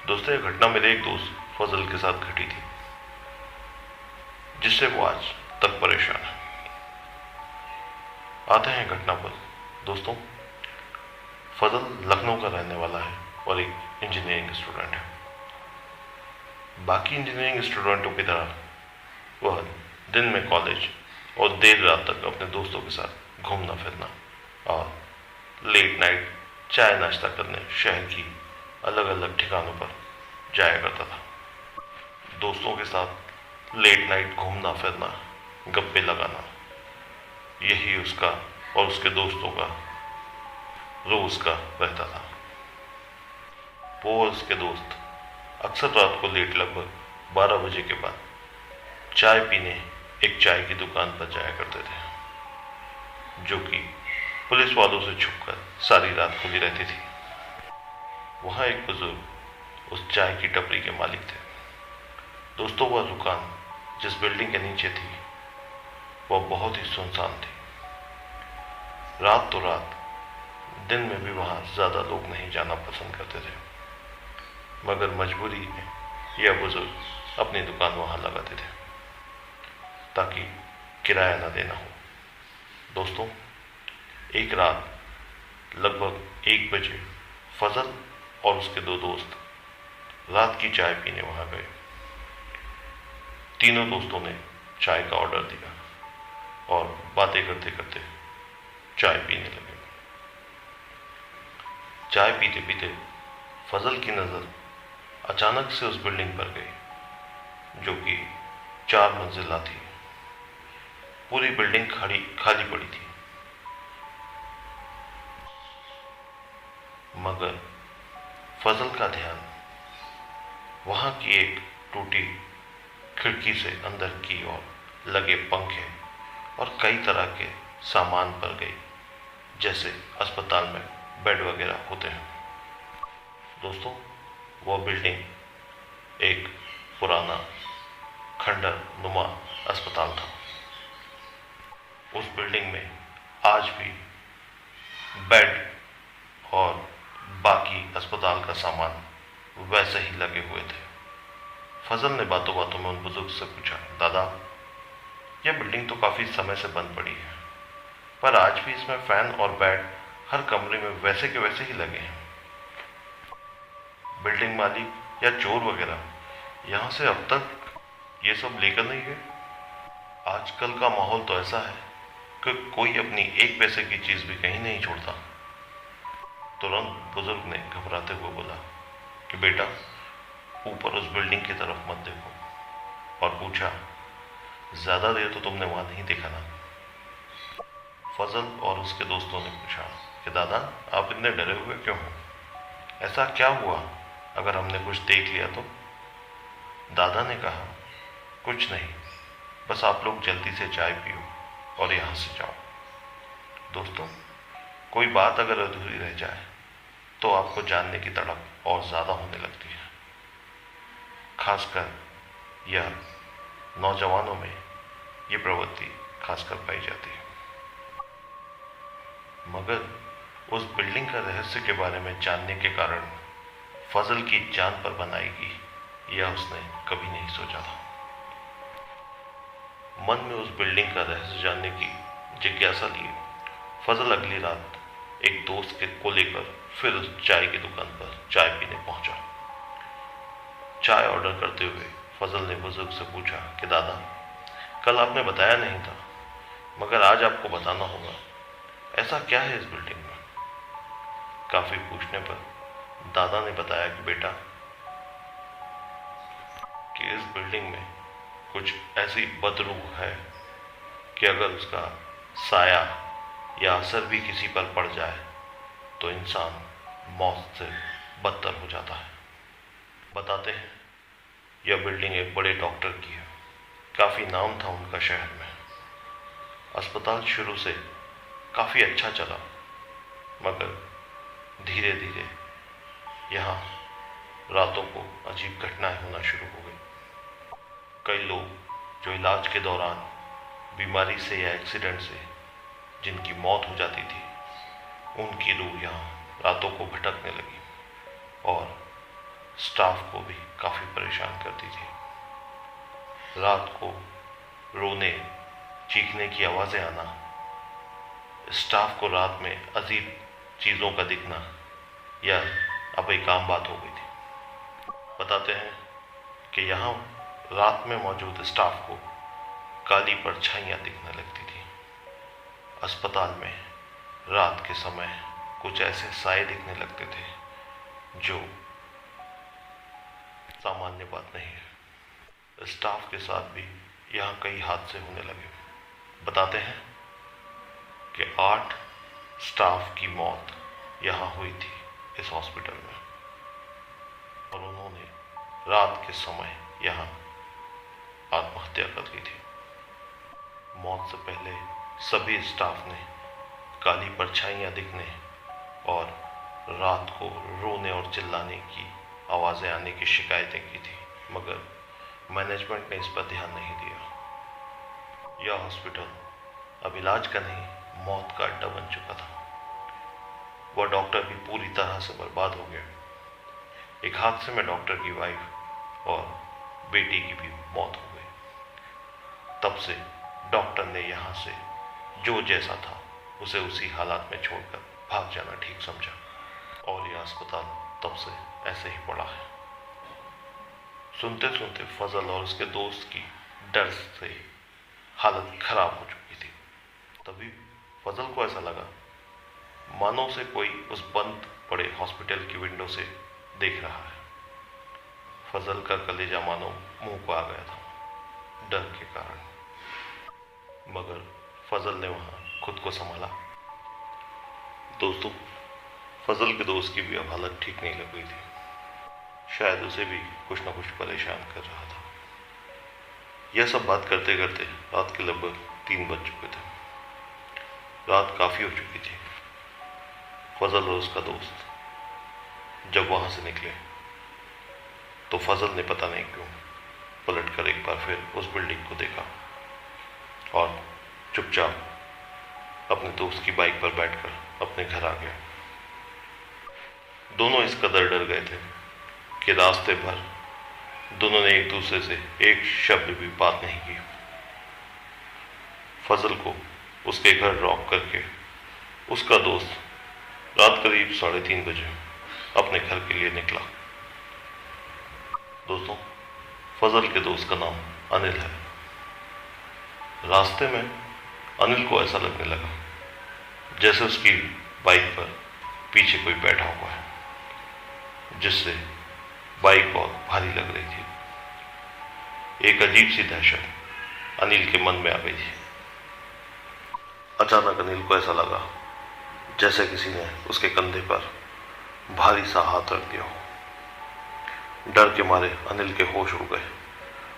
दोस्तों, ये घटना मेरे एक दोस्त फजल के साथ घटी थी, जिससे वो आज तक परेशान है। आते हैं घटना पर। दोस्तों, फजल लखनऊ का रहने वाला है और एक इंजीनियरिंग स्टूडेंट है। बाकी इंजीनियरिंग स्टूडेंटों की तरह वह दिन में कॉलेज और देर रात तक अपने दोस्तों के साथ घूमना फिरना और लेट नाइट चाय नाश्ता करने शहर की अलग अलग ठिकानों पर जाया करता था। दोस्तों के साथ लेट नाइट घूमना फिरना, गप्पे लगाना, यही उसका और उसके दोस्तों का रोज का रहता था। वो और उसके दोस्त अक्सर रात को लेट लगभग 12 बजे के बाद चाय पीने एक चाय की दुकान पर जाया करते थे, जो कि पुलिस वालों से छुपकर सारी रात खुली रहती थी। वहां एक बुजुर्ग उस चाय की टपरी के मालिक थे। दोस्तों, वह दुकान जिस बिल्डिंग के नीचे थी वह बहुत ही सुनसान थी। रात तो रात, दिन में भी वहां ज्यादा लोग नहीं जाना पसंद करते थे, मगर मजबूरी में यह बुजुर्ग अपनी दुकान वहां लगाते थे ताकि किराया न देना हो। दोस्तों, एक रात लगभग 1 बजे फजल और उसके 2 दोस्त रात की चाय पीने वहां गए। तीनों दोस्तों ने चाय का ऑर्डर दिया और बातें करते करते चाय पीने लगे। चाय पीते पीते फजल की नजर अचानक से उस बिल्डिंग पर गई, जो कि 4 मंजिला थी। पूरी बिल्डिंग खाली पड़ी थी, मगर फजल का ध्यान वहां की एक टूटी खिड़की से अंदर की ओर लगे पंखे और कई तरह के सामान पर गई, जैसे अस्पताल में बेड वगैरह होते हैं। दोस्तों, वह बिल्डिंग एक पुराना खंडर नुमा अस्पताल था। उस बिल्डिंग में आज भी बेड और बाकी अस्पताल का सामान वैसे ही लगे हुए थे। फजल ने बातों बातों में उन बुजुर्ग से पूछा, दादा, यह बिल्डिंग तो काफी समय से बंद पड़ी है, पर आज भी इसमें फैन और बेड हर कमरे में वैसे के वैसे ही लगे हैं। बिल्डिंग मालिक या चोर वगैरह यहां से अब तक ये सब लेकर नहीं गए? आजकल का माहौल तो ऐसा है कि कोई अपनी 1 पैसे की चीज भी कहीं नहीं छोड़ता। तुरंत बुजुर्ग ने घबराते हुए बोला कि बेटा, ऊपर उस बिल्डिंग की तरफ मत देखो, और पूछा, ज्यादा देर तो तुमने वहां नहीं देखा ना? फजल और उसके दोस्तों ने पूछा कि दादा, आप इतने डरे हुए क्यों हो? ऐसा क्या हुआ अगर हमने कुछ देख लिया तो? दादा ने कहा, कुछ नहीं, बस आप लोग जल्दी से चाय पियो और यहां से जाओ। दोस्तों, कोई बात अगर अधूरी रह जाए तो आपको जानने की तड़प और ज्यादा होने लगती है। खासकर यह नौजवानों में ये प्रवृत्ति खासकर पाई जाती है। मगर उस बिल्डिंग का रहस्य के बारे में जानने के कारण फजल की जान पर बन आएगी, यह उसने कभी नहीं सोचा था। मन में उस बिल्डिंग का रहस्य जानने की जिज्ञासा लिए फजल अगली रात एक दोस्त को लेकर फिर उस चाय की दुकान पर चाय पीने पहुंचा। चाय ऑर्डर करते हुए फजल ने बुजुर्ग से पूछा कि दादा, कल आपने बताया नहीं था, मगर आज आपको बताना होगा, ऐसा क्या है इस बिल्डिंग में? काफी पूछने पर दादा ने बताया कि बेटा, कि इस बिल्डिंग में कुछ ऐसी बदरूह है कि अगर उसका साया या असर भी किसी पर पड़ जाए तो इंसान मौत से बदतर हो जाता है। बताते हैं, यह बिल्डिंग एक बड़े डॉक्टर की है। काफी नाम था उनका शहर में। अस्पताल शुरू से काफी अच्छा चला, मगर धीरे धीरे यहाँ रातों को अजीब घटनाएं होना शुरू हो गई। कई लोग जो इलाज के दौरान बीमारी से या एक्सीडेंट से जिनकी मौत हो जाती थी, उनकी रूह यहाँ रातों को भटकने लगी और स्टाफ को भी काफ़ी परेशान करती थी। रात को रोने चीखने की आवाज़ें आना, स्टाफ को रात में अजीब चीज़ों का दिखना, यह अब एक आम बात हो गई थी। बताते हैं कि यहाँ रात में मौजूद स्टाफ को काली परछाइयाँ दिखने लगती थी। अस्पताल में रात के समय कुछ ऐसे साए दिखने लगते थे जो सामान्य बात नहीं है। स्टाफ के साथ भी यहाँ कई हादसे होने लगे। बताते हैं कि 8 स्टाफ की मौत यहाँ हुई थी इस हॉस्पिटल में, और उन्होंने रात के समय यहाँ आत्महत्या कर ली थी। मौत से पहले सभी स्टाफ ने काली परछाइयाँ दिखने और रात को रोने और चिल्लाने की आवाज़ें आने की शिकायतें की थी, मगर मैनेजमेंट ने इस पर ध्यान नहीं दिया। यह हॉस्पिटल अब इलाज का नहीं, मौत का अड्डा बन चुका था। वह डॉक्टर भी पूरी तरह से बर्बाद हो गया। एक हादसे में डॉक्टर की वाइफ और बेटी की भी मौत हो गई। तब से डॉक्टर ने यहाँ से जो जैसा था उसे उसी हालात में छोड़कर भाग जाना ठीक समझा, और यह अस्पताल तब से ऐसे ही पड़ा है। सुनते सुनते फजल और उसके दोस्त की डर से हालत खराब हो चुकी थी। तभी फजल को ऐसा लगा मानो से कोई उस बंद पड़े हॉस्पिटल की विंडो से देख रहा है। फजल का कलेजा मानो मुंह को आ गया था डर के कारण, मगर फजल ने वहां खुद को संभाला। दोस्तों, फजल के दोस्त की भी अब हालत ठीक नहीं लग रही थी। शायद उसे भी कुछ न कुछ परेशान कर रहा था। यह सब बात करते करते रात के लगभग 3 बज चुके थे। रात काफ़ी हो चुकी थी। फजल और उसका दोस्त जब वहाँ से निकले तो फजल ने पता नहीं क्यों पलट कर एक बार फिर उस बिल्डिंग को देखा और चुपचाप अपने दोस्त की बाइक पर बैठकर अपने घर आ गया। दोनों इस कदर डर गए थे कि रास्ते भर दोनों ने एक दूसरे से एक शब्द भी बात नहीं की। फजल को उसके घर ड्रॉप करके उसका दोस्त रात करीब 3:30 बजे अपने घर के लिए निकला। दोस्तों, फजल के दोस्त का नाम अनिल है। रास्ते में अनिल को ऐसा लगने लगा जैसे उसकी बाइक पर पीछे कोई बैठा हुआ है, जिससे बाइक बहुत भारी लग रही थी। एक अजीब सी दहशत अनिल के मन में आ गई थी। अचानक अनिल को ऐसा लगा जैसे किसी ने उसके कंधे पर भारी सा हाथ रख दिया हो। डर के मारे अनिल के होश उड़ गए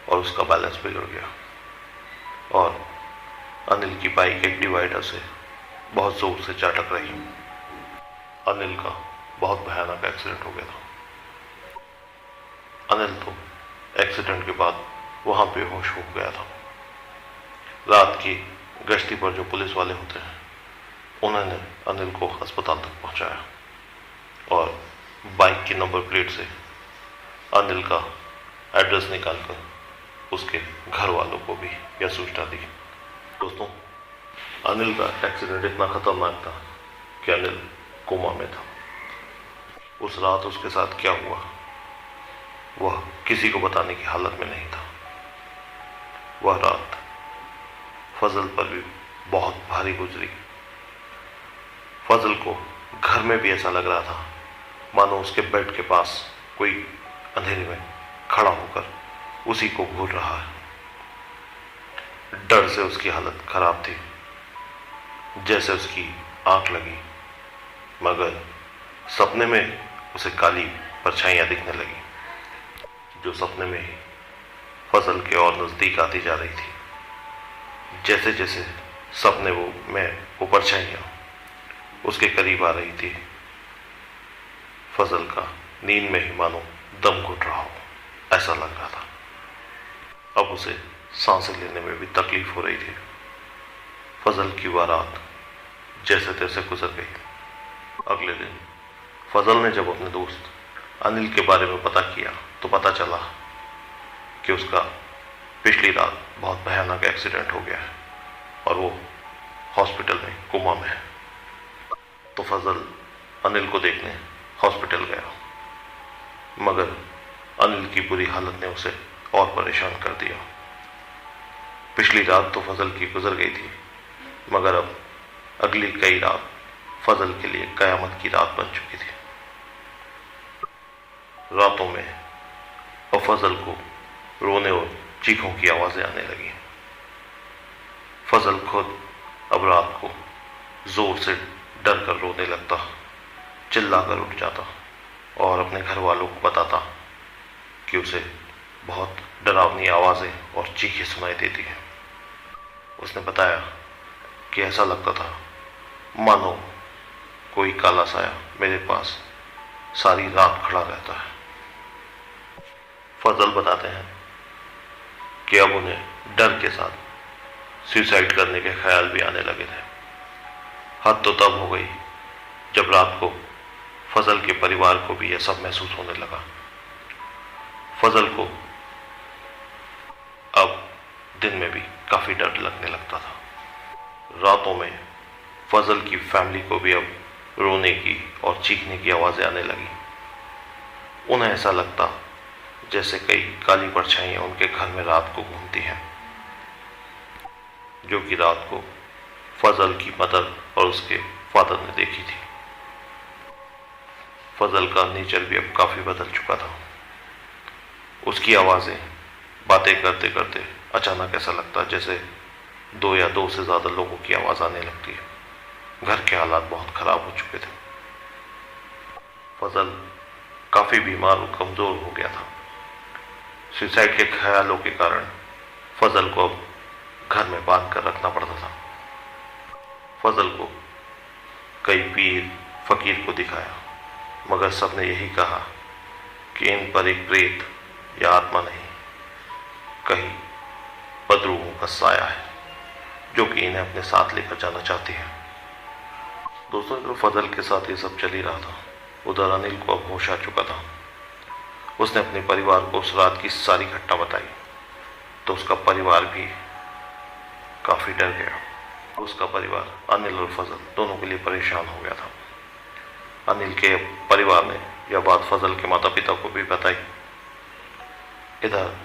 और उसका बैलेंस बिगड़ गया, और अनिल की बाइक एक डिवाइडर से बहुत जोर से जा टकराई। अनिल का बहुत भयानक एक्सीडेंट हो गया था। अनिल तो एक्सीडेंट के बाद वहां बेहोश हो गया था। रात की गश्ती पर जो पुलिस वाले होते हैं उन्होंने अनिल को अस्पताल तक पहुंचाया और बाइक की नंबर प्लेट से अनिल का एड्रेस निकालकर उसके घर वालों को भी यह सूचना दी। दोस्तों, अनिल का एक्सीडेंट इतना खतरनाक था कि अनिल कोमा में था। उस रात उसके साथ क्या हुआ वह किसी को बताने की हालत में नहीं था। वह रात फजल पर भी बहुत भारी गुजरी। फजल को घर में भी ऐसा लग रहा था मानो उसके बेड के पास कोई अंधेरे में खड़ा होकर उसी को घूर रहा है। डर से उसकी हालत खराब थी, जैसे उसकी आंख लगी, मगर सपने में उसे काली परछाइयां दिखने लगी, जो सपने में ही फजल के और नजदीक आती जा रही थी। जैसे जैसे सपने वो परछाइयां उसके करीब आ रही थी, फजल का नींद में ही मानो दम घुट रहा हो ऐसा लग रहा था। अब उसे सांसें लेने में भी तकलीफ हो रही थी। फजल की वह रात जैसे तैसे गुजर गई। अगले दिन फजल ने जब अपने दोस्त अनिल के बारे में पता किया तो पता चला कि उसका पिछली रात बहुत भयानक एक्सीडेंट हो गया है और वो हॉस्पिटल में कोमा में है। तो फजल अनिल को देखने हॉस्पिटल गया, मगर अनिल की बुरी हालत ने उसे और परेशान कर दिया। पिछली रात तो फजल की गुजर गई थी, मगर अब अगली कई रात फजल के लिए कयामत की रात बन चुकी थी। रातों में अब फजल को रोने और चीखों की आवाजें आने लगी। फजल खुद अब रात को जोर से डर कर रोने लगता, चिल्ला कर उठ जाता और अपने घर वालों को बताता कि उसे बहुत डरावनी आवाजें और चीखें सुनाई देती हैं। उसने बताया कि ऐसा लगता था मानो कोई काला साया मेरे पास सारी रात खड़ा रहता है। फजल बताते हैं कि अब उन्हें डर के साथ सुसाइड करने के ख्याल भी आने लगे थे। हद तो तब हो गई जब रात को फजल के परिवार को भी यह सब महसूस होने लगा। फजल को अब दिन में भी काफी डर लगने लगता था। रातों में फजल की फैमिली को भी अब रोने की और चीखने की आवाजें आने लगी। उन्हें ऐसा लगता जैसे कई काली परछाइयां उनके घर में रात को घूमती हैं, जो कि रात को फजल की मदर और उसके फादर ने देखी थी। फजल का नेचर भी अब काफी बदल चुका था। उसकी आवाजें बातें करते करते अचानक ऐसा लगता जैसे दो या दो से ज्यादा लोगों की आवाज आने लगती है। घर के हालात बहुत खराब हो चुके थे। फजल काफी बीमार और कमजोर हो गया था। सुसाइड के ख्यालों के कारण फजल को अब घर में बांध कर रखना पड़ता था। फजल को कई पीर फकीर को दिखाया, मगर सबने यही कहा कि इन पर एक प्रेत या आत्मा नहीं, कहीं बदरूहों का साया है जो कि इन्हें अपने साथ लेकर जाना चाहती है। दोस्तों, जो फजल के साथ ये सब चल ही रहा था, उधर अनिल को अब होश आ चुका था। उसने अपने परिवार को उस रात की सारी घटना बताई तो उसका परिवार भी काफी डर गया। उसका परिवार अनिल और फजल दोनों के लिए परेशान हो गया था। अनिल के परिवार ने यह बात फजल के माता पिता को भी बताई। इधर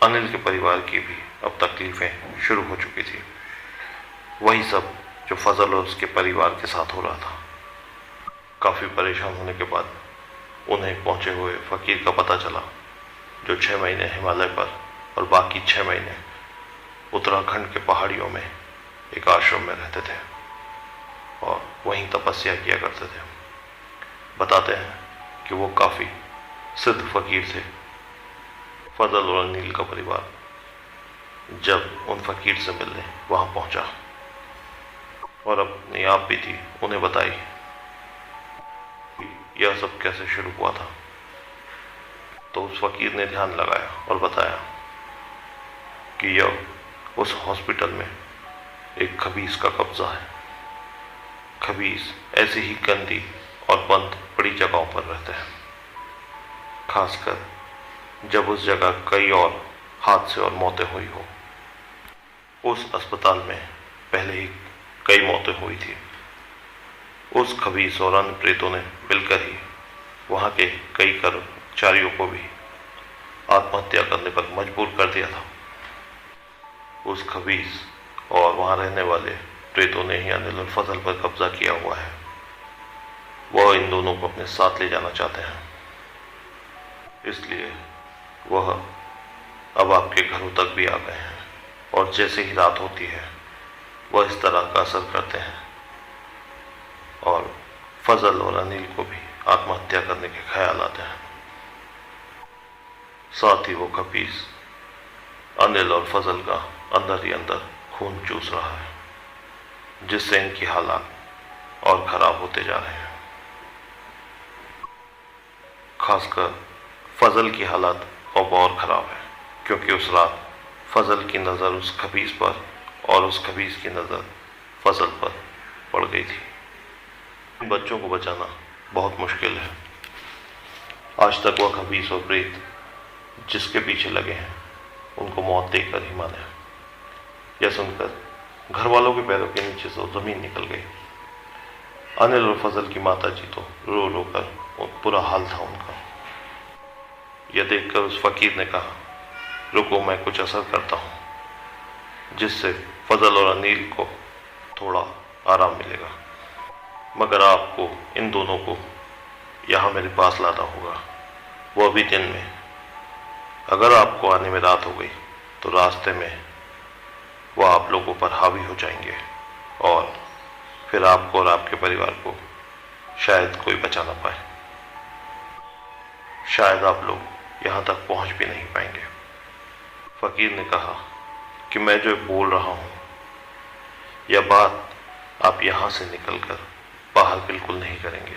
अनिल के परिवार की भी अब तकलीफें शुरू हो चुकी थी, वही सब जो फजल और उसके परिवार के साथ हो रहा था। काफी परेशान होने के बाद उन्हें पहुंचे हुए फकीर का पता चला, जो 6 महीने हिमालय पर और बाकी 6 महीने उत्तराखंड के पहाड़ियों में एक आश्रम में रहते थे और वहीं तपस्या किया करते थे। बताते हैं कि वो काफी सिद्ध फकीर थे। फजल और अनिल का परिवार जब उन फकीर से मिलने वहां पहुंचा और अपनी आप भी थी उन्हें बताई यह सब कैसे शुरू हुआ था, तो उस फकीर ने ध्यान लगाया और बताया कि यह उस हॉस्पिटल में एक खबीस का कब्जा है। खबीस ऐसी ही गंदी और बंद पड़ी जगहों पर रहते हैं, खासकर जब उस जगह कई और हादसे और मौतें हुई हो। उस अस्पताल में पहले ही कई मौतें हुई थी। उस खबीस और अन्य प्रेतों ने मिलकर ही वहां के कई कर्मचारियों को भी आत्महत्या करने पर मजबूर कर दिया था। उस खबीस और वहां रहने वाले प्रेतों ने ही अनिल और फजल पर कब्जा किया हुआ है। वह इन दोनों को अपने साथ ले जाना चाहते हैं, इसलिए वह अब आपके घरों तक भी आ गए हैं और जैसे ही रात होती है वह इस तरह का असर करते हैं और फजल और अनिल को भी आत्महत्या करने के ख्याल आते हैं। साथ ही वो खबीस अनिल और फजल का अंदर ही अंदर खून चूस रहा है, जिससे इनकी हालात और खराब होते जा रहे हैं। खासकर फजल की हालत अब और खराब है, क्योंकि उस रात फजल की नज़र उस खबीस पर और उस खबीस की नज़र फजल पर पड़ गई थी। बच्चों को बचाना बहुत मुश्किल है, आज तक वह खबीस और प्रेत जिसके पीछे लगे हैं उनको मौत देकर ही माने। यह सुनकर घर वालों के पैरों के नीचे से जमीन निकल गई। अनिल और फजल की माता जी तो रो रो कर बुरा हाल था उनका। यह देखकर उस फकीर ने कहा, रुको मैं कुछ असर करता हूं जिससे फजल और अनिल को थोड़ा आराम मिलेगा, मगर आपको इन दोनों को यहाँ मेरे पास लाना होगा, वो भी दिन में। अगर आपको आने में रात हो गई तो रास्ते में वह आप लोगों पर हावी हो जाएंगे और फिर आपको और आपके परिवार को शायद कोई बचा ना पाए। शायद आप लोग यहाँ तक पहुँच भी नहीं पाएंगे। फकीर ने कहा कि मैं जो बोल रहा हूँ यह बात आप यहाँ से निकलकर बाहर बिल्कुल नहीं करेंगे,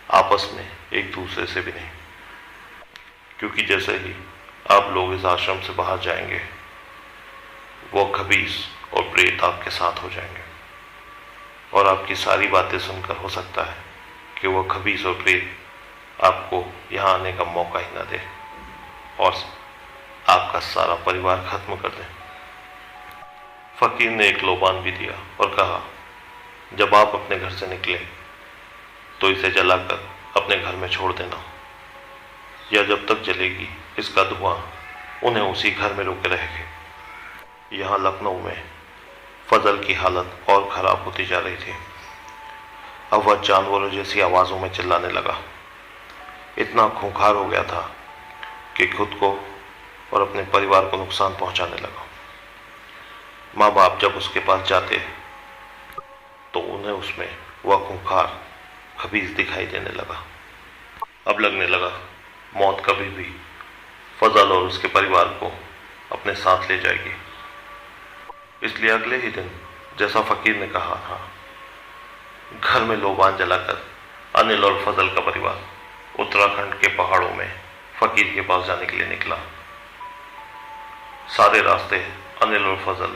आपस में एक दूसरे से भी नहीं, क्योंकि जैसे ही आप लोग इस आश्रम से बाहर जाएंगे वो खबीस और प्रेत आपके साथ हो जाएंगे और आपकी सारी बातें सुनकर हो सकता है कि वह खबीस और प्रेत आपको यहाँ आने का मौका ही ना दे और आपका सारा परिवार खत्म कर दे। फकीर ने एक लोबान भी दिया और कहा, जब आप अपने घर से निकले तो इसे जलाकर अपने घर में छोड़ देना, या जब तक जलेगी इसका धुआं उन्हें उसी घर में रोके रहेगा। यहाँ लखनऊ में फजल की हालत और खराब होती जा रही थी। अब वह जानवरों जैसी आवाज़ों में चिल्लाने लगा। इतना खूंखार हो गया था कि खुद को और अपने परिवार को नुकसान पहुंचाने लगा। माँ बाप जब उसके पास जाते तो उन्हें उसमें वह खूंखार खबीस दिखाई देने लगा। अब लगने लगा मौत कभी भी फजल और उसके परिवार को अपने साथ ले जाएगी। इसलिए अगले ही दिन, जैसा फकीर ने कहा था, घर में लोबान जलाकर अनिल और फजल का परिवार उत्तराखंड के पहाड़ों में फकीर के पास जाने के लिए निकला। सारे रास्ते अनिल और फजल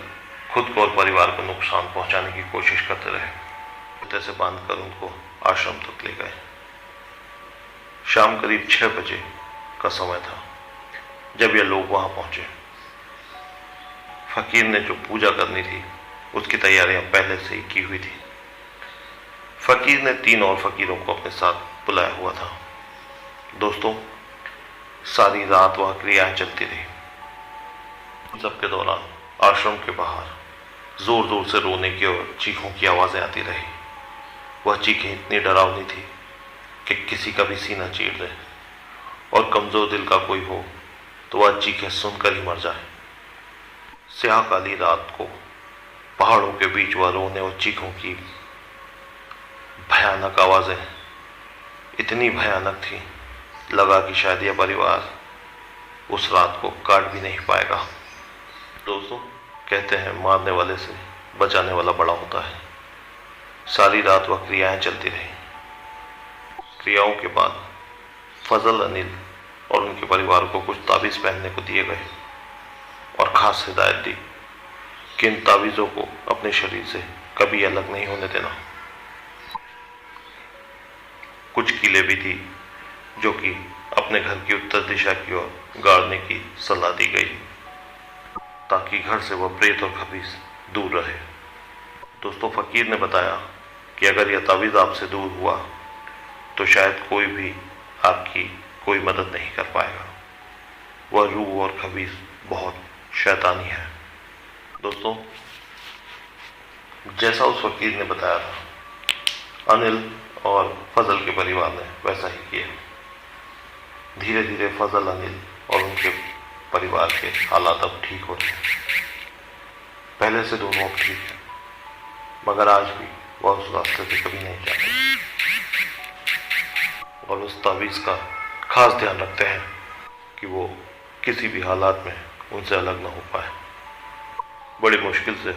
खुद को और परिवार को नुकसान पहुंचाने की कोशिश करते रहे। जूते से बांधकर उनको आश्रम तक ले गए। शाम करीब 6 बजे का समय था जब ये लोग वहां पहुंचे। फकीर ने जो पूजा करनी थी उसकी तैयारियां पहले से ही की हुई थी। फकीर ने 3 और फकीरों को अपने साथ बुलाया हुआ था। दोस्तों, सारी रात वह क्रियाएं चलती रही। सबके दौरान आश्रम के बाहर जोर जोर से रोने की और चीखों की आवाजें आती रही। वह चीखें इतनी डरावनी थी कि किसी का भी सीना चीर दे और कमजोर दिल का कोई हो तो वह चीखें सुनकर ही मर जाए। स्याह काली रात को पहाड़ों के बीच वह रोने और चीखों की भयानक आवाजें इतनी भयानक थी, लगा कि शायद यह परिवार उस रात को काट भी नहीं पाएगा। दोस्तों, कहते हैं मारने वाले से बचाने वाला बड़ा होता है। सारी रात वह क्रियाएं चलती रही। क्रियाओं के बाद फजल, अनिल और उनके परिवार को कुछ ताबीज पहनने को दिए गए और खास हिदायत दी कि इन ताबीज़ों को अपने शरीर से कभी अलग नहीं होने देना। कुछ कीलें भी थी जो कि अपने घर की उत्तर दिशा की ओर गाड़ने की सलाह दी गई ताकि घर से वह प्रेत और खबीस दूर रहे। दोस्तों, फकीर ने बताया कि अगर यह ताबीज़ आपसे दूर हुआ तो शायद कोई भी आपकी कोई मदद नहीं कर पाएगा। वह रूह और खबीस बहुत शैतानी है। दोस्तों, जैसा उस फकीर ने बताया था, अनिल और फजल के परिवार ने वैसा ही किया। धीरे धीरे फजल, अनिल और उनके परिवार के हालात अब ठीक होते हैं। पहले से दोनों अब ठीक है, मगर आज भी वह उस रास्ते से कभी नहीं जाते और उस ताबीज़ का खास ध्यान रखते हैं कि वो किसी भी हालात में उनसे अलग न हो पाए। बड़ी मुश्किल से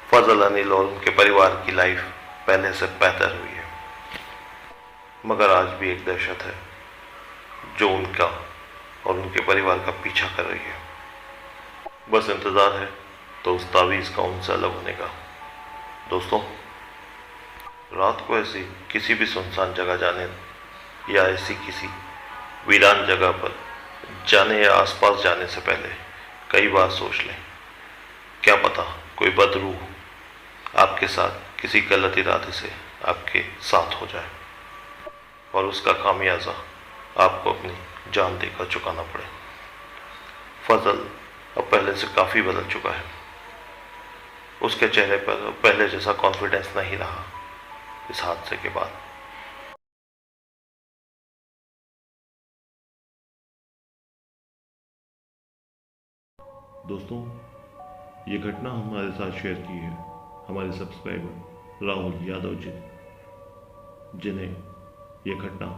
फजल, अनिल और उनके परिवार की लाइफ पहले से बेहतर हुई है, मगर आज भी एक दहशत है जो उनका और उनके परिवार का पीछा कर रही है। बस इंतज़ार है तो उस तावीज़ का उनसे अलग होने का। दोस्तों, रात को ऐसी किसी भी सुनसान जगह जाने या ऐसी किसी वीरान जगह पर जाने या आसपास जाने से पहले कई बार सोच लें। क्या पता कोई बदरूह आपके साथ किसी गलत इरादे से आपके साथ हो जाए और उसका खामियाजा आपको अपनी जान देकर चुकाना पड़े। फजल अब पहले से काफ़ी बदल चुका है। उसके चेहरे पर पहले जैसा कॉन्फिडेंस नहीं रहा इस हादसे के बाद। दोस्तों, ये घटना हमारे साथ शेयर की है हमारे सब्सक्राइबर राहुल यादव जी, जिन्हें यह घटना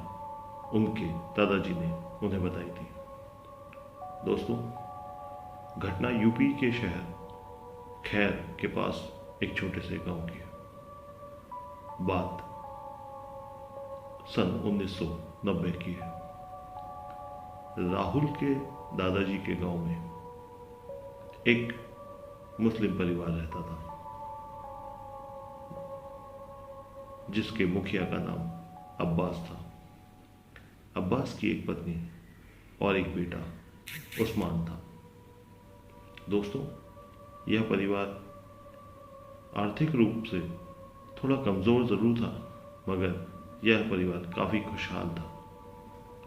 उनके दादाजी ने उन्हें बताई थी। दोस्तों, घटना यूपी के शहर खैर के पास एक छोटे से गांव की है। बात सन 1990 की है। राहुल के दादाजी के गांव में एक मुस्लिम परिवार रहता था, जिसके मुखिया का नाम अब्बास था। अब्बास की एक पत्नी और एक बेटा उस्मान था। दोस्तों, यह परिवार आर्थिक रूप से थोड़ा कमज़ोर ज़रूर था, मगर यह परिवार काफ़ी खुशहाल था।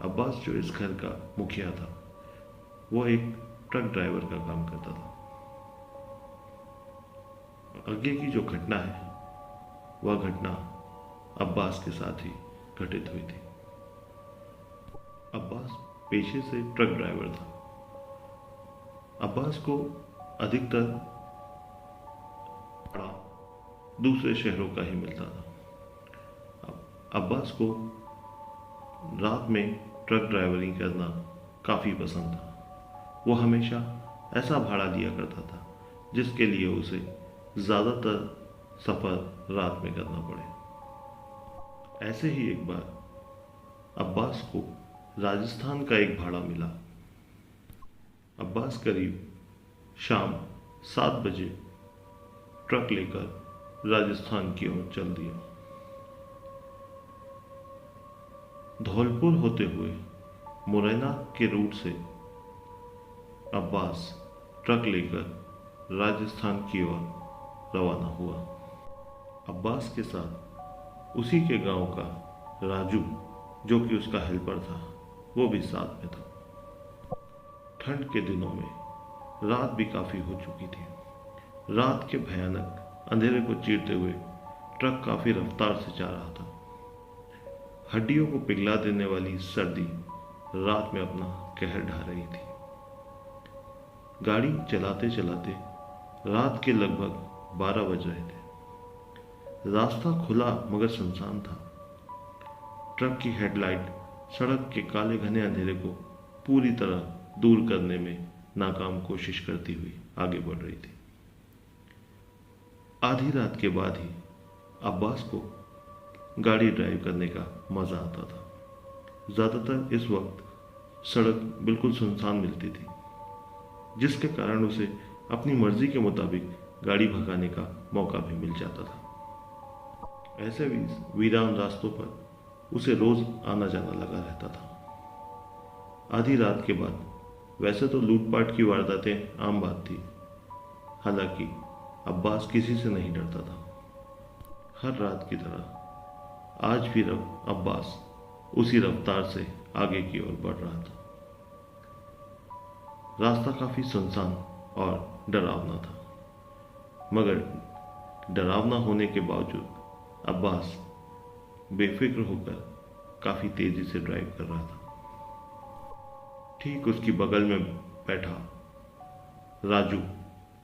अब्बास जो इस घर का मुखिया था, वो एक ट्रक ड्राइवर का काम करता था। आगे की जो घटना है वह घटना अब्बास के साथ ही घटित हुई थी। अब्बास पेशे से ट्रक ड्राइवर था। अब्बास को अधिकतर भाड़ा दूसरे शहरों का ही मिलता था। अब्बास को रात में ट्रक ड्राइवरिंग करना काफ़ी पसंद था। वो हमेशा ऐसा भाड़ा लिया करता था जिसके लिए उसे ज़्यादातर सफ़र रात में करना पड़े। ऐसे ही एक बार अब्बास को राजस्थान का एक भाड़ा मिला। अब्बास करीब शाम 7 बजे ट्रक लेकर राजस्थान की ओर चल दिया। धौलपुर होते हुए मुरैना के रूट से अब्बास ट्रक लेकर राजस्थान की ओर रवाना हुआ। अब्बास के साथ उसी के गांव का राजू, जो कि उसका हेल्पर था, वो भी साथ में था। ठंड के दिनों में रात भी काफ़ी हो चुकी थी। रात के भयानक अंधेरे को चीरते हुए ट्रक काफ़ी रफ्तार से जा रहा था। हड्डियों को पिघला देने वाली सर्दी रात में अपना कहर ढा रही थी। गाड़ी चलाते चलाते रात के लगभग 12 बज रहे थे। रास्ता खुला मगर सुनसान था। ट्रक की हेडलाइट सड़क के काले घने अंधेरे को पूरी तरह दूर करने में नाकाम कोशिश करती हुई आगे बढ़ रही थी। आधी रात के बाद ही अब्बास को गाड़ी ड्राइव करने का मज़ा आता था। ज़्यादातर इस वक्त सड़क बिल्कुल सुनसान मिलती थी, जिसके कारण उसे अपनी मर्जी के मुताबिक गाड़ी भगाने का मौका भी मिल जाता था। ऐसे भी वीरान रास्तों पर उसे रोज़ आना जाना लगा रहता था। आधी रात के बाद वैसे तो लूटपाट की वारदातें आम बात थी, हालांकि अब्बास किसी से नहीं डरता था। हर रात की तरह आज भी अब्बास उसी रफ्तार से आगे की ओर बढ़ रहा था। रास्ता काफ़ी सुनसान और डरावना था, मगर डरावना होने के बावजूद अब्बास बेफिक्र होकर काफ़ी तेज़ी से ड्राइव कर रहा था। ठीक उसकी बगल में बैठा राजू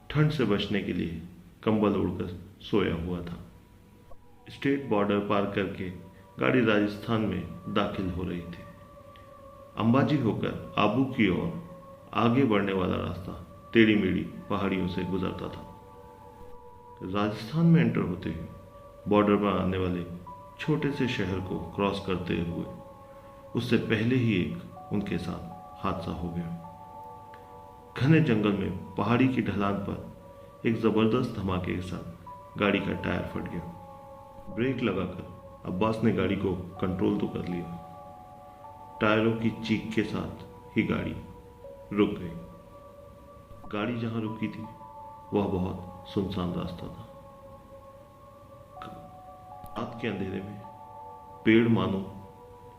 ठंड से बचने के लिए कंबल ओढ़कर सोया हुआ था। स्टेट बॉर्डर पार करके गाड़ी राजस्थान में दाखिल हो रही थी। अंबाजी होकर आबू की ओर आगे बढ़ने वाला रास्ता टेढ़ी मेढ़ी पहाड़ियों से गुजरता था। राजस्थान में एंटर होते ही बॉर्डर पर आने वाले छोटे से शहर को क्रॉस करते हुए उससे पहले ही एक उनके साथ हादसा हो गया। घने जंगल में पहाड़ी की ढलान पर एक जबरदस्त धमाके के साथ गाड़ी का टायर फट गया। ब्रेक लगाकर अब्बास ने गाड़ी को कंट्रोल तो कर लिया, टायरों की चीख के साथ ही गाड़ी रुक गई। गाड़ी जहां रुकी थी वह बहुत सुनसान रास्ता था। रात के अंधेरे में पेड़ मानो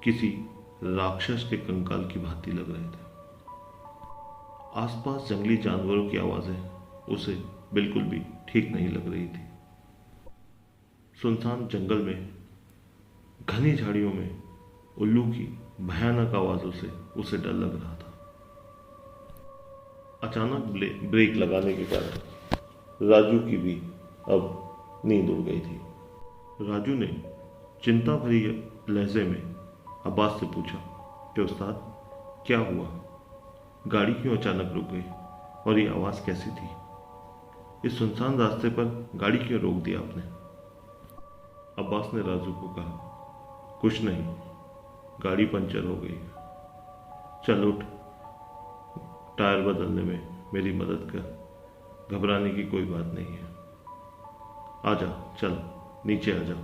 किसी राक्षस के कंकाल की भांति लग रहे थे। आसपास जंगली जानवरों की आवाजें उसे बिल्कुल भी ठीक नहीं लग रही थी। सुनसान जंगल में घनी झाड़ियों में उल्लू की भयानक आवाजों से उसे डर लग रहा था। अचानक ब्रेक लगाने के कारण राजू की भी अब नींद उड़ गई थी। राजू ने चिंता भरी लहजे में अब्बास से पूछा कि उस्ताद क्या हुआ, गाड़ी क्यों अचानक रुक गई और ये आवाज कैसी थी? इस सुनसान रास्ते पर गाड़ी क्यों रोक दिया आपने? अब्बास ने राजू को कहा, कुछ नहीं, गाड़ी पंचर हो गई। चल उठ, टायर बदलने में मेरी मदद कर, घबराने की कोई बात नहीं है। आजा, चल नीचे आजा।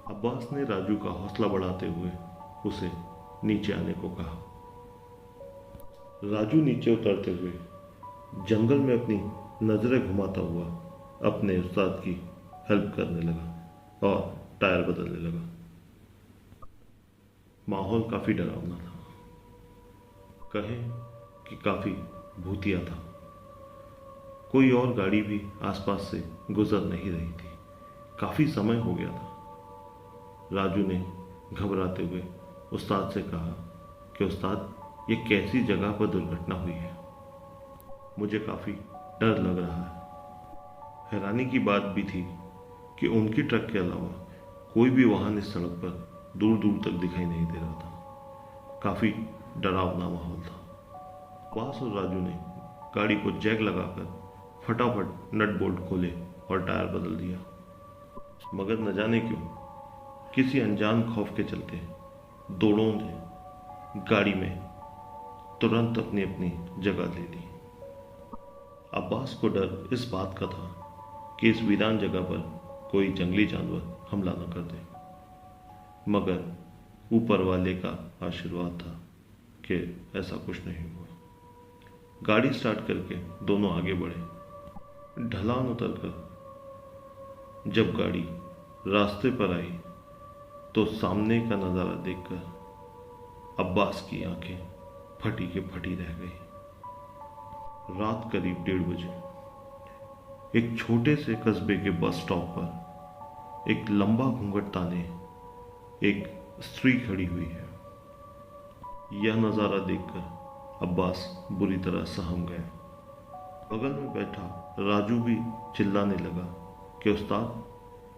अब्बास ने राजू का हौसला बढ़ाते हुए उसे नीचे आने को कहा। राजू नीचे उतरते हुए जंगल में अपनी नजरें घुमाता हुआ अपने उस्ताद की हेल्प करने लगा और टायर बदलने लगा। माहौल काफी डरावना था, कहें कि काफी भूतिया था। कोई और गाड़ी भी आसपास से गुजर नहीं रही थी। काफी समय हो गया था। राजू ने घबराते हुए उस्ताद से कहा कि उस्ताद, ये कैसी जगह पर दुर्घटना हुई है? मुझे काफी डर लग रहा है। हैरानी की बात भी थी कि उनकी ट्रक के अलावा कोई भी वाहन इस सड़क पर दूर दूर तक दिखाई नहीं दे रहा था। काफी डरावना माहौल था। अब्बास और राजू ने गाड़ी को जैक लगाकर फटाफट नट बोल्ट खोले और टायर बदल दिया। मगर न जाने क्यों किसी अनजान खौफ के चलते दोनों ने गाड़ी में तुरंत अपनी अपनी जगह ले ली। अब्बास को डर इस बात का था कि इस वीरान जगह पर कोई जंगली जानवर हमला न कर दे, मगर ऊपर वाले का आशीर्वाद था कि ऐसा कुछ नहीं हुआ। गाड़ी स्टार्ट करके दोनों आगे बढ़े। ढलान उतरकर जब गाड़ी रास्ते पर आई तो सामने का नजारा देखकर अब्बास की आंखें फटी के फटी रह गई। रात करीब 1:30 बजे एक छोटे से कस्बे के बस स्टॉप पर एक लंबा घूंघट ताने एक स्त्री खड़ी हुई है। यह नजारा देखकर अब्बास बुरी तरह सहम गया। बगल में बैठा राजू भी चिल्लाने लगा कि उस्ताद,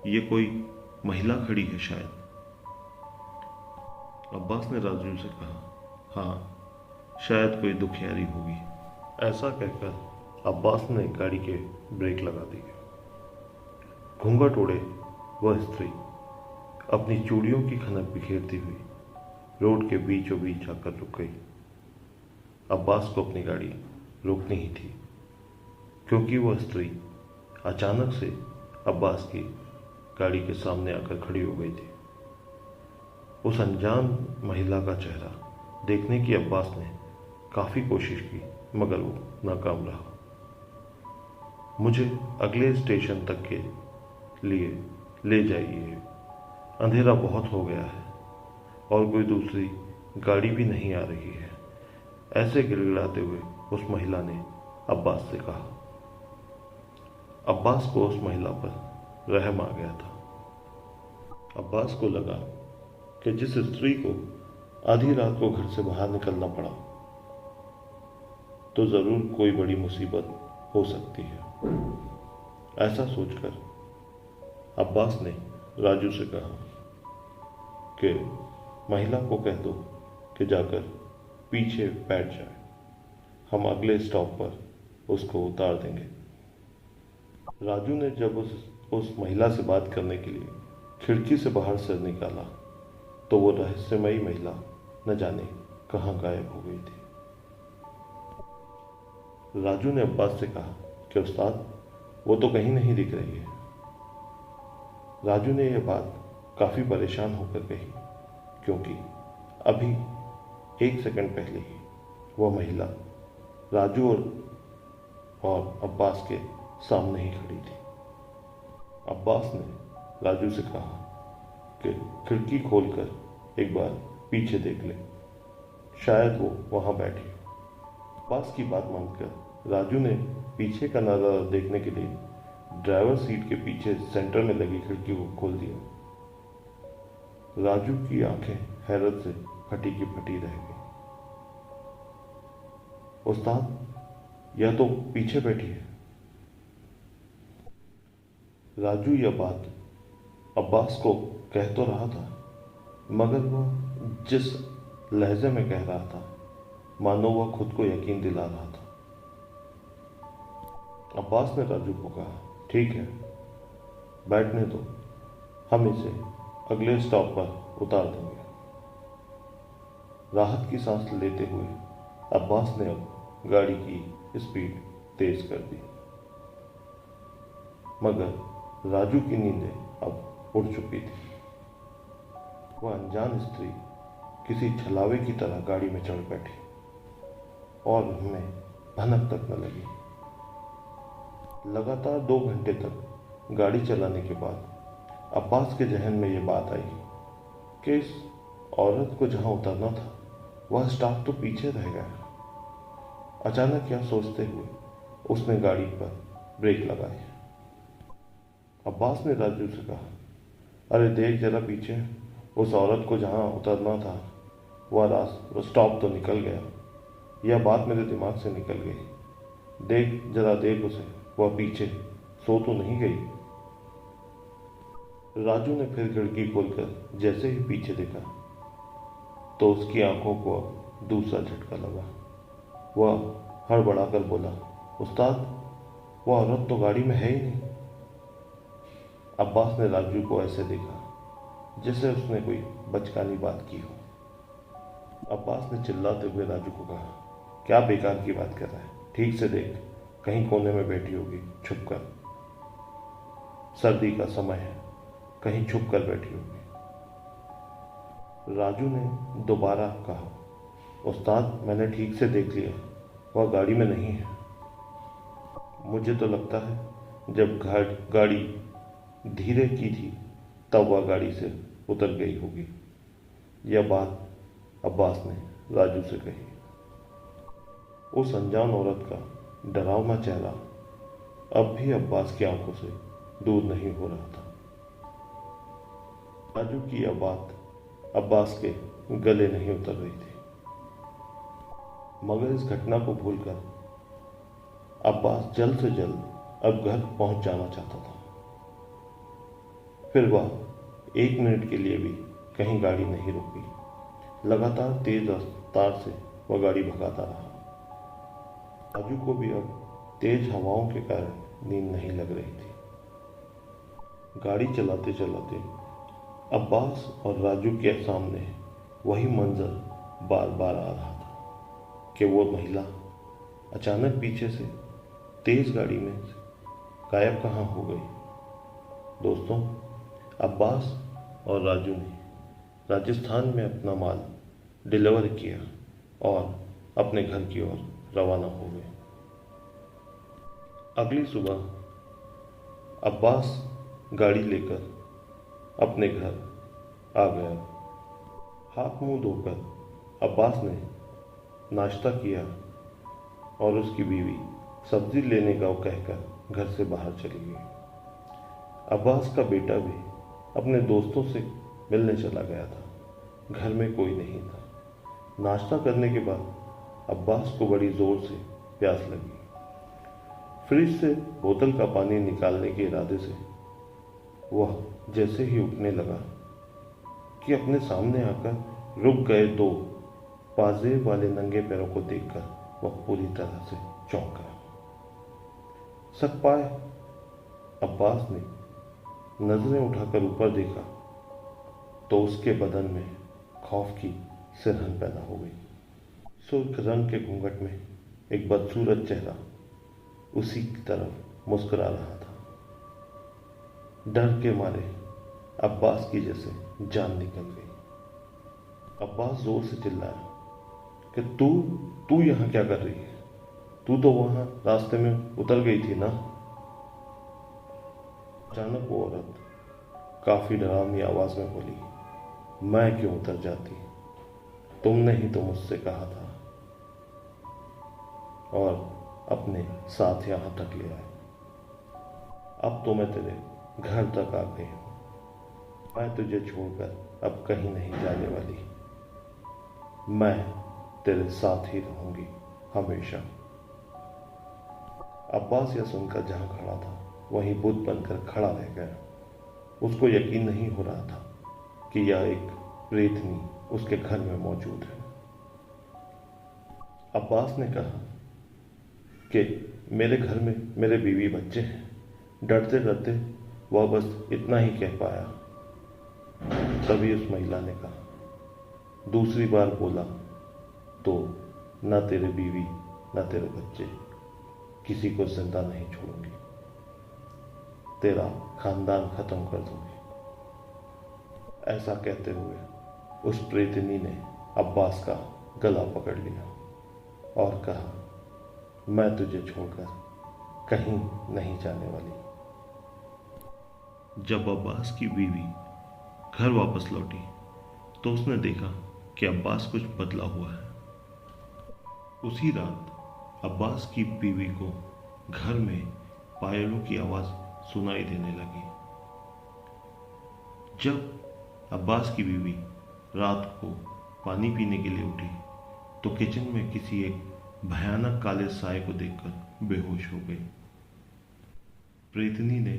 ये कोई महिला खड़ी है शायद। अब्बास ने राजू से कहा, हाँ शायद कोई दुखियारी होगी। ऐसा कहकर अब्बास ने गाड़ी के ब्रेक लगा दिए। घूंघट ओढ़े वह स्त्री अपनी चूड़ियों की खनक बिखेरती हुई रोड के बीचों बीच आकर रुक गई। अब्बास को अपनी गाड़ी रोकनी ही थी, क्योंकि वह स्त्री अचानक से अब्बास की गाड़ी के सामने आकर खड़ी हो गई थी। उस अनजान महिला का चेहरा देखने की अब्बास ने काफी कोशिश की, मगर वो नाकाम रहा। मुझे अगले स्टेशन तक के लिए ले जाइए, अंधेरा बहुत हो गया है और कोई दूसरी गाड़ी भी नहीं आ रही है, ऐसे गिड़गिड़ाते हुए उस महिला ने अब्बास से कहा। अब्बास को उस महिला पर रहम आ गया था। अब्बास को लगा कि जिस स्त्री को आधी रात को घर से बाहर निकलना पड़ा तो जरूर कोई बड़ी मुसीबत हो सकती है। ऐसा सोचकर अब्बास ने राजू से कहा कि महिला को कह दो कि जाकर पीछे बैठ जाए, हम अगले स्टॉप पर उसको उतार देंगे। राजू ने जब उस महिला से बात करने के लिए खिड़की से बाहर सिर निकाला तो वो रहस्यमयी महिला न जाने कहाँ गायब हो गई थी। राजू ने अब्बास से कहा कि उस्ताद, वो तो कहीं नहीं दिख रही है। राजू ने यह बात काफी परेशान होकर कही, क्योंकि अभी 1 सेकंड पहले ही वह महिला राजू और अब्बास के सामने ही खड़ी थी। अब्बास ने राजू से कहा कि खिड़की खोलकर एक बार पीछे देख ले, शायद वो वहां बैठी हो। अब्बास की बात मानकर राजू ने पीछे का नजारा देखने के लिए ड्राइवर सीट के पीछे सेंटर में लगी खिड़की को खोल दिया। राजू की आंखें हैरत से फटी की फटी रह गई। उस्ताद, यह तो पीछे बैठी है। राजू यह बात अब्बास को कह तो रहा था, मगर वह जिस लहजे में कह रहा था मानो वह खुद को यकीन दिला रहा था। अब्बास ने राजू को कहा, ठीक है, बैठने दो, हम इसे अगले स्टॉप पर उतार देंगे। राहत की सांस लेते हुए अब्बास ने अब गाड़ी की स्पीड तेज कर दी, मगर राजू की नींदें अब उड़ चुकी थी। वह अनजान स्त्री किसी छलावे की तरह गाड़ी में चढ़ बैठी और उन्हें भनक तक न लगी। लगातार 2 घंटे तक गाड़ी चलाने के बाद अब्बास के जहन में यह बात आई कि इस औरत को जहां उतरना था वह स्टॉप तो पीछे रह गया। अचानक यह सोचते हुए उसने गाड़ी पर ब्रेक लगाई। अब्बास ने राजू से कहा, अरे देख जरा पीछे, उस औरत को जहां उतरना था वह स्टॉप तो निकल गया। यह बात मेरे दिमाग से निकल गई। देख जरा, देख उसे, वह पीछे सो तो नहीं गई। राजू ने फिर खिड़की खोलकर जैसे ही पीछे देखा तो उसकी आंखों को अब दूसरा झटका लगा। वह हड़बड़ाकर बोला, उस्ताद, वह औरत तो गाड़ी में है ही नहीं। अब्बास ने राजू को ऐसे देखा जैसे उसने कोई बचकानी बात की हो। अब्बास ने चिल्लाते हुए राजू को कहा, क्या बेकार की बात कर रहा है, ठीक से देख, कहीं कोने में बैठी होगी छुपकर। सर्दी का समय है, कहीं छुप कर बैठी होगी। राजू ने दोबारा कहा, उस्ताद, मैंने ठीक से देख लिया, वह गाड़ी में नहीं है। मुझे तो लगता है जब गाड़ी धीरे की थी तब वह गाड़ी से उतर गई होगी। यह बात अब्बास ने राजू से कही। उस अनजान औरत का डरावना चेहरा अब भी अब्बास की आंखों से दूर नहीं हो रहा था। राजू की यह बात अब्बास के गले नहीं उतर रही थी, मगर इस घटना को भूलकर अब्बास जल्द से जल्द अब घर पहुंच जाना चाहता था। फिर वह 1 मिनट के लिए भी कहीं गाड़ी नहीं रुकी। लगातार तेज रफ्तार से वह गाड़ी भगाता रहा। राजू को भी अब तेज हवाओं के कारण नींद नहीं लग रही थी। गाड़ी चलाते चलाते अब्बास और राजू के सामने वही मंजर बार बार आ रहा था कि वो महिला अचानक पीछे से तेज गाड़ी में गायब कहाँ हो गई। दोस्तों, अब्बास और राजू ने राजस्थान में अपना माल डिलीवर किया और अपने घर की ओर रवाना हो गए। अगली सुबह अब्बास गाड़ी लेकर अपने घर आ गया। हाथ मुंह धोकर अब्बास ने नाश्ता किया और उसकी बीवी सब्जी लेने का कहकर घर से बाहर चली गई। अब्बास का बेटा भी अपने दोस्तों से मिलने चला गया था। घर में कोई नहीं था। नाश्ता करने के बाद अब्बास को बड़ी जोर से प्यास लगी। फ्रिज से बोतल का पानी निकालने के इरादे से वह जैसे ही उठने लगा कि अपने सामने आकर रुक गए 2 पाजेब वाले नंगे पैरों को देखकर वह पूरी तरह से चौंक गया। सकपाए अब्बास ने नजरें उठाकर ऊपर देखा तो उसके बदन में खौफ की सिरहन पैदा हो गई। सुर्ख रंग के घूंघट में एक बदसूरत चेहरा उसी की तरफ मुस्कुरा रहा था। डर के मारे अब्बास की जैसे जान निकल गई। अब्बास जोर से चिल्लाया कि तू तू यहाँ क्या कर रही है? तू तो वहां रास्ते में उतर गई थी ना। अचानक वो औरत काफी डरावनी आवाज में बोली, मैं क्यों उतर जाती? तुमने ही तो मुझसे कहा था, और अपने साथ यहां तक ले आए। अब तो मैं तेरे घर तक आ गई हूं। मैं तुझे छोड़कर अब कहीं नहीं जाने वाली। मैं तेरे साथ ही रहूंगी हमेशा। अब्बास यह सुनकर जहां खड़ा था वहीं बुत बनकर खड़ा रह गया। उसको यकीन नहीं हो रहा था कि यह एक प्रेतनी उसके घर में मौजूद है। अब्बास ने कहा कि मेरे घर में मेरे बीवी बच्चे हैं। डरते डरते वह बस इतना ही कह पाया। तभी उस महिला ने कहा, दूसरी बार बोला तो ना तेरे बीवी ना तेरे बच्चे, किसी को जिंदा नहीं छोड़ूंगी। तेरा खानदान खत्म कर दूंगी। ऐसा कहते हुए उस प्रेतनी ने अब्बास का गला पकड़ लिया और कहा, मैं तुझे छोड़कर कहीं नहीं जाने वाली। जब अब्बास की बीवी घर वापस लौटी तो उसने देखा कि अब्बास कुछ बदला हुआ है। उसी रात अब्बास की बीवी को घर में पायलों की आवाज सुनाई देने लगी। जब अब्बास की बीवी रात को पानी पीने के लिए उठी तो किचन में किसी एक भयानक काले साए को देखकर बेहोश हो गई। प्रेतनी ने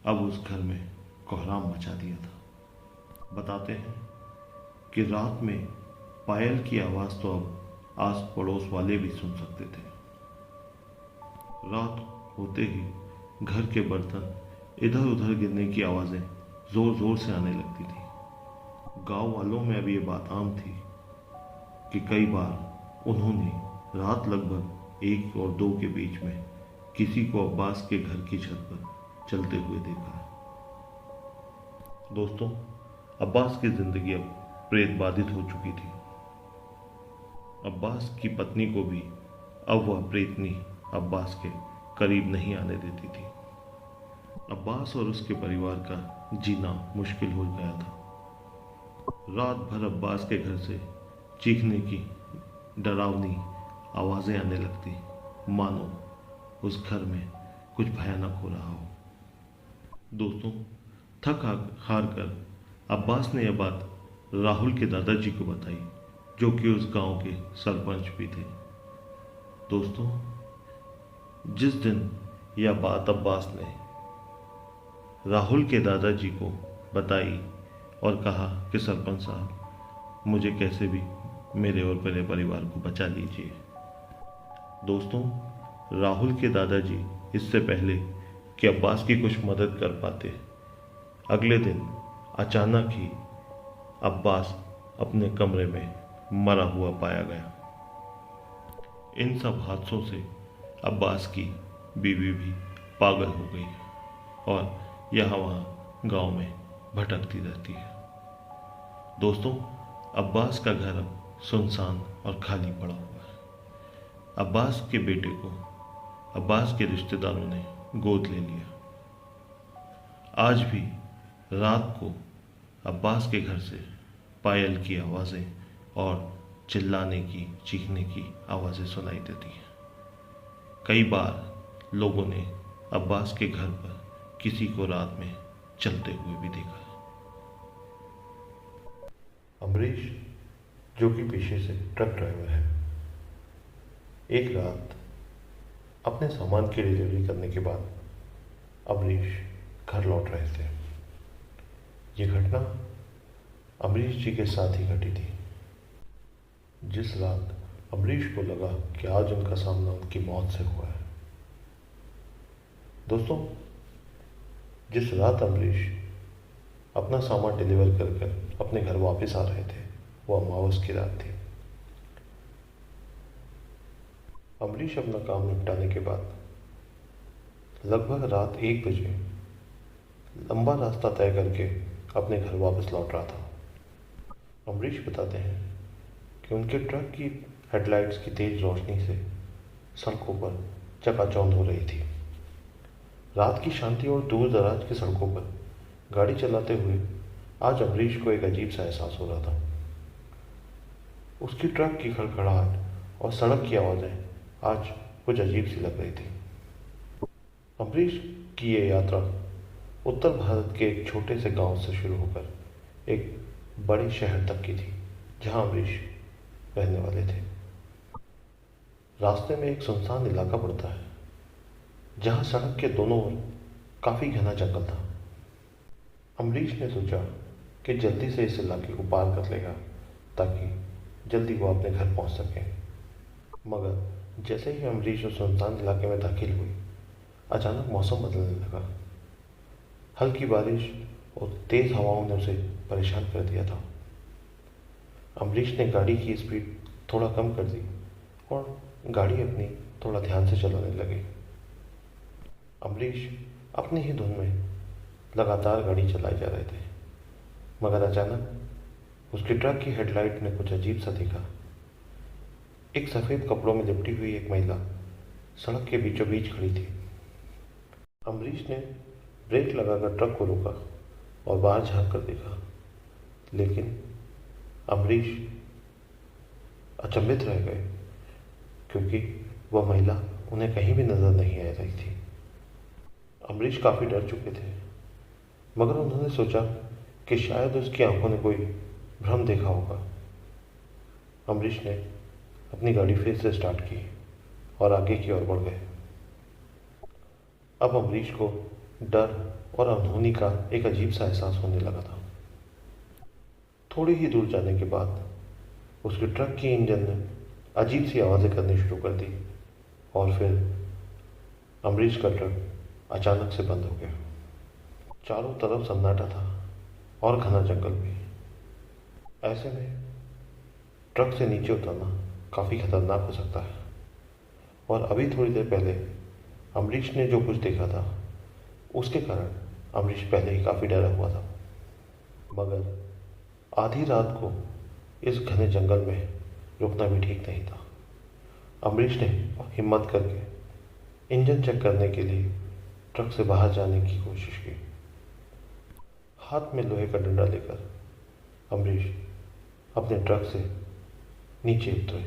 अब उस घर में कोहराम मचा दिया था। बताते हैं कि रात में पायल की आवाज तो अब आस पड़ोस वाले भी सुन सकते थे। रात होते ही घर के बर्तन इधर उधर गिरने की आवाजें जोर जोर से आने लगती थी। गांव वालों में अब ये बात आम थी कि कई बार उन्होंने रात लगभग 1 और 2 के बीच में किसी को अब्बास के घर की छत पर चलते हुए देखा है। दोस्तों, अब्बास की जिंदगी अब प्रेत बाधित हो चुकी थी। अब्बास की पत्नी को भी अब वह प्रेतनी अब्बास के करीब नहीं आने देती थी। अब्बास और उसके परिवार का जीना मुश्किल हो गया था। रात भर अब्बास के घर से चीखने की डरावनी आवाजें आने लगती, मानो उस घर में कुछ भयानक हो रहा हो। दोस्तों, थक हार कर अब्बास ने यह बात राहुल के दादाजी को बताई, जो कि उस गांव के सरपंच भी थे। दोस्तों, जिस दिन यह बात अब्बास ने राहुल के दादाजी को बताई और कहा कि सरपंच साहब, मुझे कैसे भी मेरे और मेरे परिवार को बचा लीजिए। दोस्तों, राहुल के दादाजी इससे पहले कि अब्बास की कुछ मदद कर पाते, अगले दिन अचानक ही अब्बास अपने कमरे में मरा हुआ पाया गया। इन सब हादसों से अब्बास की बीवी भी पागल हो गई और यहाँ वहाँ गांव में भटकती रहती है। दोस्तों, अब्बास का घर अब सुनसान और खाली पड़ा हुआ है। अब्बास के बेटे को अब्बास के रिश्तेदारों ने गोद ले लिया। आज भी रात को अब्बास के घर से पायल की आवाज़ें और चिल्लाने की, चीखने की आवाज़ें सुनाई देती हैं। कई बार लोगों ने अब्बास के घर पर किसी को रात में चलते हुए भी देखा है। अमरीश, जो कि पेशे से ट्रक ड्राइवर है, एक रात अपने सामान की डिलीवरी करने के बाद अमरीश घर लौट रहे थे। ये घटना अमरीश जी के साथ ही घटी थी। जिस रात अमरीश को लगा कि आज उनका सामना उनकी मौत से हुआ है। दोस्तों, जिस रात अमरीश अपना सामान डिलीवर कर अपने घर वापस आ रहे थे, वो अमावस की रात थी। अमरीश अपना काम निपटाने के बाद लगभग रात 1 बजे लंबा रास्ता तय करके अपने घर वापस लौट रहा था। अमरीश बताते हैं कि उनके ट्रक की हेडलाइट्स की तेज रोशनी से सड़कों पर चकाचौंध हो रही थी। रात की शांति और दूर दराज की सड़कों पर गाड़ी चलाते हुए आज अमरीश को एक अजीब सा एहसास हो रहा था। उसकी ट्रक की खड़खड़ाहट और सड़क की आवाज़ें आज कुछ अजीब सी लग रही थी। अमरीश की ये यात्रा उत्तर भारत के एक छोटे से गांव से शुरू होकर एक बड़े शहर तक की थी, जहां अमरीश रहने वाले थे। रास्ते में एक सुनसान इलाका पड़ता है, जहां सड़क के दोनों ओर काफी घना जंगल था। अमरीश ने सोचा कि जल्दी से इस इलाके को पार कर लेगा ताकि जल्दी वो अपने घर पहुंच सके। मगर जैसे ही अमरीश उस सुनसान इलाके में दाखिल हुई, अचानक मौसम बदलने लगा। हल्की बारिश और तेज हवाओं ने उसे परेशान कर दिया था। अमरीश ने गाड़ी की स्पीड थोड़ा कम कर दी और गाड़ी अपनी थोड़ा ध्यान से चलाने लगे। अमरीश अपनी ही धुन में लगातार गाड़ी चलाई जा रहे थे, मगर अचानक उसकी ट्रक की हेडलाइट ने कुछ अजीब सा देखा। एक सफ़ेद कपड़ों में लिपटी हुई एक महिला सड़क के बीचों बीच खड़ी थी। अमरीश ने ब्रेक लगाकर ट्रक को रोका और बाहर झांक कर देखा, लेकिन अमरीश अचंभित रह गए क्योंकि वह महिला उन्हें कहीं भी नजर नहीं आ रही थी। अमरीश काफी डर चुके थे, मगर उन्होंने सोचा कि शायद उसकी आंखों ने कोई भ्रम देखा होगा। अमरीश ने अपनी गाड़ी फिर से स्टार्ट की और आगे की ओर बढ़ गए। अब अमरीश को डर और अनहोनी का एक अजीब सा एहसास होने लगा था। थोड़ी ही दूर जाने के बाद उसके ट्रक की इंजन ने अजीब सी आवाज़ें करनी शुरू कर दी और फिर अमरीश का ट्रक अचानक से बंद हो गया। चारों तरफ सन्नाटा था और घना जंगल भी। ऐसे में ट्रक से नीचे उतरना काफ़ी खतरनाक हो सकता है, और अभी थोड़ी देर पहले अमरीश ने जो कुछ देखा था उसके कारण अमरीश पहले ही काफ़ी डरा हुआ था। मगर आधी रात को इस घने जंगल में रुकना भी ठीक नहीं था। अमरीश ने हिम्मत करके इंजन चेक करने के लिए ट्रक से बाहर जाने की कोशिश की। हाथ में लोहे का डंडा लेकर अमरीश अपने ट्रक से नीचे उतरे।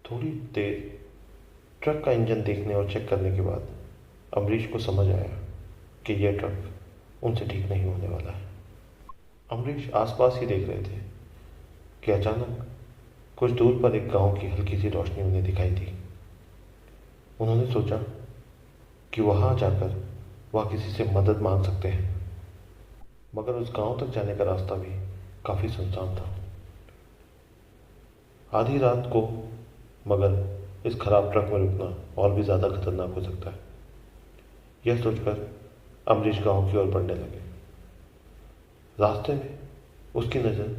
थोड़ी देर ट्रक का इंजन देखने और चेक करने के बाद अमरीश को समझ आया कि यह ट्रक उनसे ठीक नहीं होने वाला है। अमरीश आसपास ही देख रहे थे कि अचानक कुछ दूर पर एक गांव की हल्की सी रोशनी उन्हें दिखाई दी। उन्होंने सोचा कि वहां जाकर वह किसी से मदद मांग सकते हैं, मगर उस गांव तक जाने का रास्ता भी काफी सुनसान था। आधी रात को मगर इस खराब ट्रक में रुकना और भी ज्यादा खतरनाक हो सकता है। यह सोचकर अमरीश गांव की ओर बढ़ने लगे। रास्ते में उसकी नज़र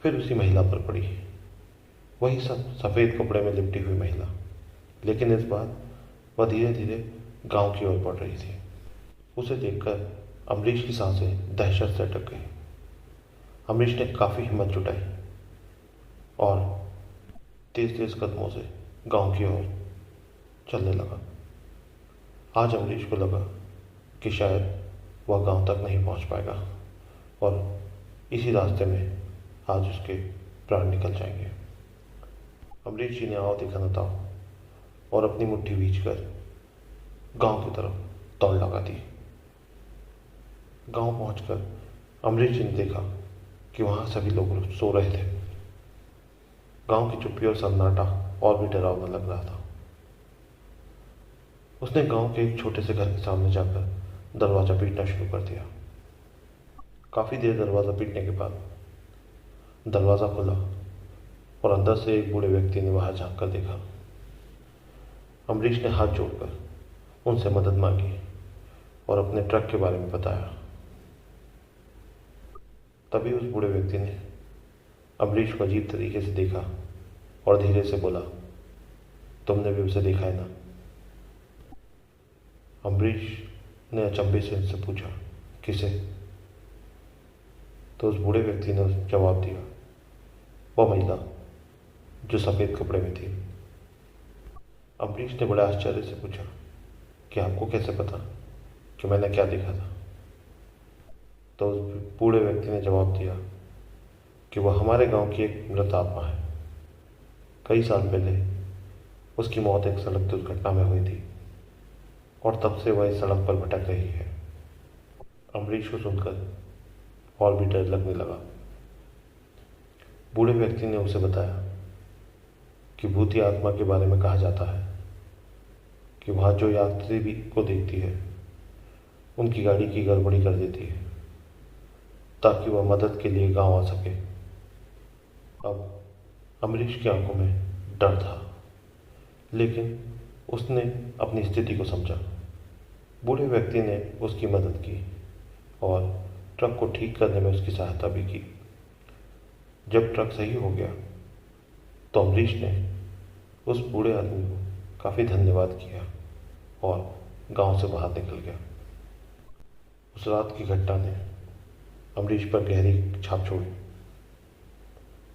फिर उसी महिला पर पड़ी। वही सब सफ़ेद कपड़े में लिपटी हुई महिला, लेकिन इस बार वह धीरे धीरे गांव की ओर बढ़ रही थी। उसे देखकर अमरीश की सांसें दहशत से अटक गई। अमरीश ने काफ़ी हिम्मत जुटाई और तेज तेज कदमों से गांव की ओर चलने लगा। आज अमरीश को लगा कि शायद वह गांव तक नहीं पहुंच पाएगा और इसी रास्ते में आज उसके प्राण निकल जाएंगे। अमरीश जी ने आओ देखा न था और अपनी मुट्ठी भींचकर गांव की तरफ दौड़ लगा दी। गांव पहुंचकर अमरीश जी ने देखा कि वहां सभी लोग सो रहे थे। गांव की चुप्पी और सन्नाटा और भी डरावना लग रहा था। उसने गांव के एक छोटे से घर के सामने जाकर दरवाजा पीटना शुरू कर दिया। काफी देर दरवाजा पीटने के बाद दरवाजा खुला और अंदर से एक बूढ़े व्यक्ति ने बाहर झांक कर देखा। अमरीश ने हाथ जोड़कर उनसे मदद मांगी और अपने ट्रक के बारे में बताया। तभी उस बूढ़े व्यक्ति ने अमरीश को अजीब तरीके से देखा और धीरे से बोला, तुमने भी उसे देखा है ना? अमरीश ने अचंभे से उनसे पूछा, किसे? तो उस बूढ़े व्यक्ति ने जवाब दिया, वह महिला जो सफ़ेद कपड़े में थी। अम्बरीश ने बड़े आश्चर्य से पूछा कि आपको कैसे पता कि मैंने क्या देखा था? तो उस बूढ़े व्यक्ति ने जवाब दिया कि वह हमारे गांव की एक मृत आत्मा है। कई साल पहले उसकी मौत एक सड़क दुर्घटना में हुई थी और तब से वह इस सड़क पर भटक रही है। अम्बरीश को सुनकर और भी डर लगने लगा। बूढ़े व्यक्ति ने उसे बताया कि भूतिया आत्मा के बारे में कहा जाता है कि वहाँ जो यात्री भी को देखती है उनकी गाड़ी की गड़बड़ी कर देती है ताकि वह मदद के लिए गांव आ सके। अब अम्बरीश की आंखों में डर था, लेकिन उसने अपनी स्थिति को समझा। बूढ़े व्यक्ति ने उसकी मदद की और ट्रक को ठीक करने में उसकी सहायता भी की। जब ट्रक सही हो गया तो अम्बरीश ने उस बूढ़े आदमी को काफ़ी धन्यवाद किया और गांव से बाहर निकल गया। उस रात की घटना ने अम्बरीश पर गहरी छाप छोड़ी।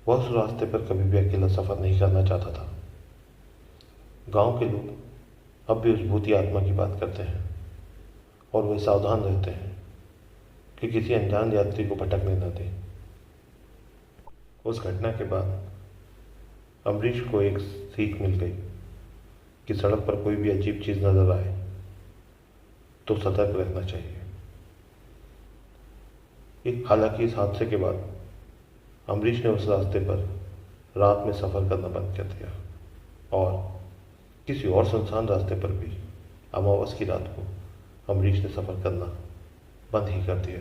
वह उस रास्ते पर कभी भी अकेला सफ़र नहीं करना चाहता था। गांव के लोग अब भी उस भूतिया आत्मा की बात करते हैं और वे सावधान रहते हैं कि किसी अनजान यात्री को भटकने न दें। उस घटना के बाद अम्बरीश को एक सीख मिल गई कि सड़क पर कोई भी अजीब चीज़ नजर आए तो सतर्क रहना चाहिए। हालांकि इस हादसे के बाद अम्बरीश ने उस रास्ते पर रात में सफ़र करना बंद कर दिया और किसी और सुनसान रास्ते पर भी अमावस की रात को अम्बरीश ने सफ़र करना बंद ही कर दिया।